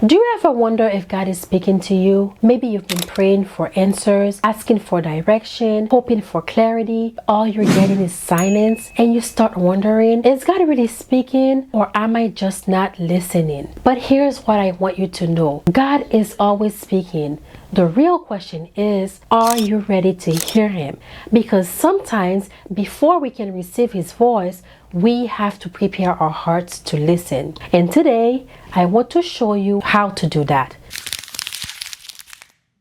Do you ever wonder if God is speaking to you? Maybe you've been praying for answers, asking for direction, hoping for clarity. All you're getting is silence, and you start wondering, is God really speaking, or am I just not listening? But here's what I want you to know. God is always speaking. The real question is, are you ready to hear Him? Because sometimes before we can receive His voice, we have to prepare our hearts to listen. And today, I want to show you how to do that.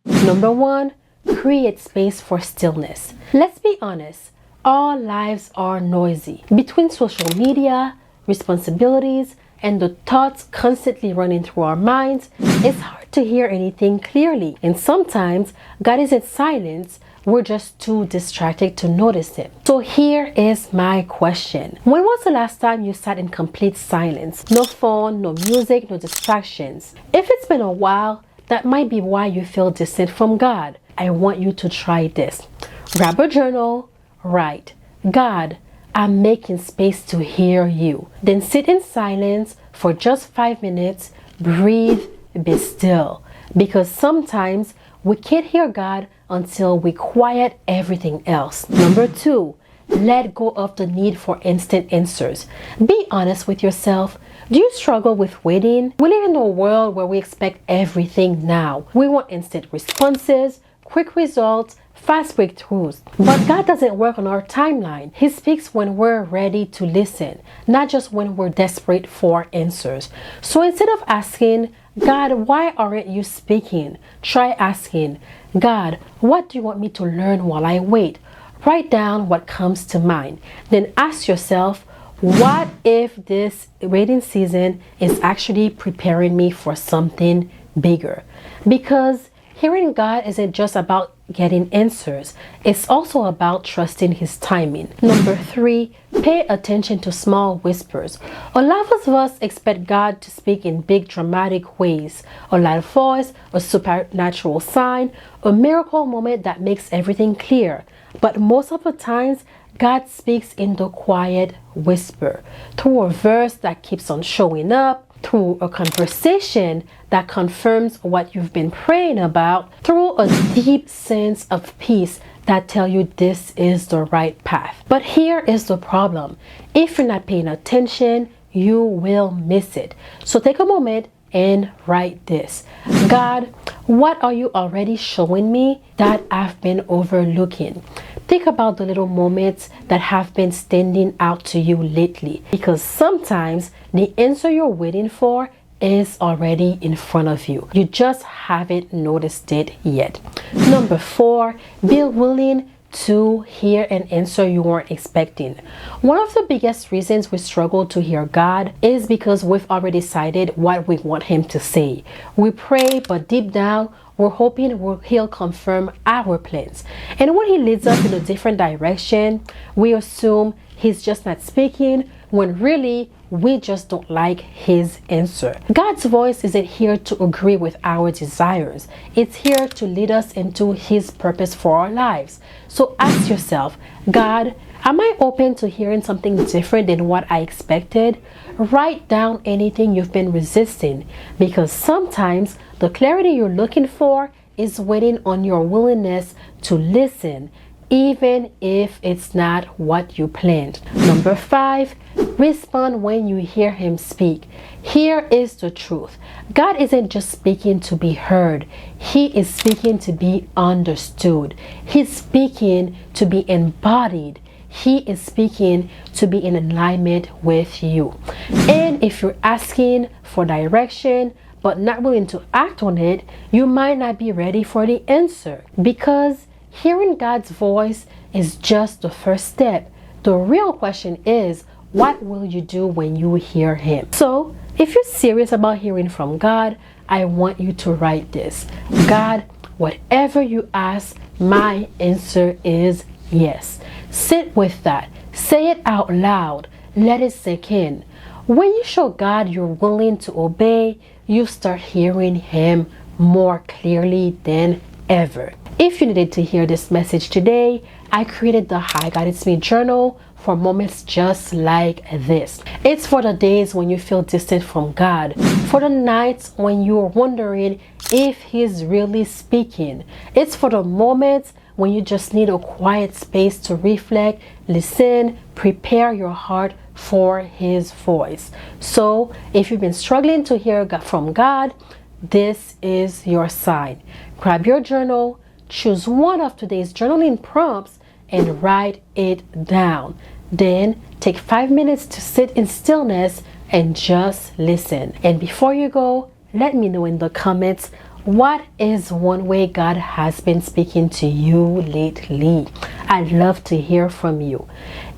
Number one, create space for stillness. Let's be honest, our lives are noisy. Between social media, responsibilities, and the thoughts constantly running through our minds, it's hard to hear anything clearly. And sometimes God isn't silent, we're just too distracted to notice it. So here is my question. When was the last time you sat in complete silence? No phone, no music, no distractions. If it's been a while, that might be why you feel distant from God. I want you to try this. Grab a journal, write, God, I'm making space to hear you. Then sit in silence for just 5 minutes, breathe, be still. Because sometimes we can't hear God until we quiet everything else. Number two, let go of the need for instant answers. Be honest with yourself. Do you struggle with waiting? We live in a world where we expect everything now. We want instant responses, quick results, fast breakthroughs. But God doesn't work on our timeline. He speaks when we're ready to listen, not just when we're desperate for answers. So instead of asking, God, why aren't you speaking? Try asking, God, what do you want me to learn while I wait? Write down what comes to mind. Then ask yourself, what if this waiting season is actually preparing me for something bigger? Because hearing God isn't just about getting answers. It's also about trusting His timing. Number three, pay attention to small whispers. A lot of us expect God to speak in big dramatic ways. A loud voice, a supernatural sign, a miracle moment that makes everything clear. But most of the times, God speaks in the quiet whisper, through a verse that keeps on showing up, through a conversation that confirms what you've been praying about, through a deep sense of peace that tell you this is the right path. But here is the problem. If you're not paying attention, you will miss it. So take a moment and write this. God, what are you already showing me that I've been overlooking? Think about the little moments that have been standing out to you lately, because sometimes the answer you're waiting for is already in front of you. You just haven't noticed it yet. Number four, be willing to hear an answer you weren't expecting. One of the biggest reasons we struggle to hear God is because we've already decided what we want Him to say. We pray, but deep down, we're hoping He'll confirm our plans. And when He leads us in a different direction, we assume He's just not speaking, when really we just don't like His answer. God's voice isn't here to agree with our desires. It's here to lead us into His purpose for our lives. So ask yourself, God, am I open to hearing something different than what I expected? Write down anything you've been resisting, because sometimes the clarity you're looking for is waiting on your willingness to listen, even if it's not what you planned. Number five, respond when you hear Him speak. Here is the truth. God isn't just speaking to be heard. He is speaking to be understood. He's speaking to be embodied. He is speaking to be in alignment with you. And if you're asking for direction but not willing to act on it, you might not be ready for the answer, because hearing God's voice is just the first step. The real question is, what will you do when you hear Him? So, if you're serious about hearing from God, I want you to write this. God, whatever you ask, my answer is yes. Sit with that. Say it out loud. Let it sink in. When you show God you're willing to obey, you start hearing Him more clearly than ever. If you needed to hear this message today, I created the Hi God It's Me journal for moments just like this. It's for the days when you feel distant from God, for the nights when you're wondering if He's really speaking. It's for the moments when you just need a quiet space to reflect, listen, prepare your heart for His voice. So if you've been struggling to hear from God, this is your sign. Grab your journal, choose one of today's journaling prompts, and write it down. Then take 5 minutes to sit in stillness and just listen. And before you go, let me know in the comments, what is one way God has been speaking to you lately? I'd love to hear from you.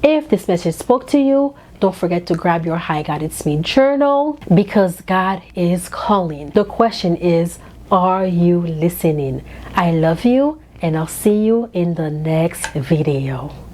If this message spoke to you, don't forget to grab your Hi God It's Me journal, because God is calling. The question is, are you listening? I love you, and I'll see you in the next video.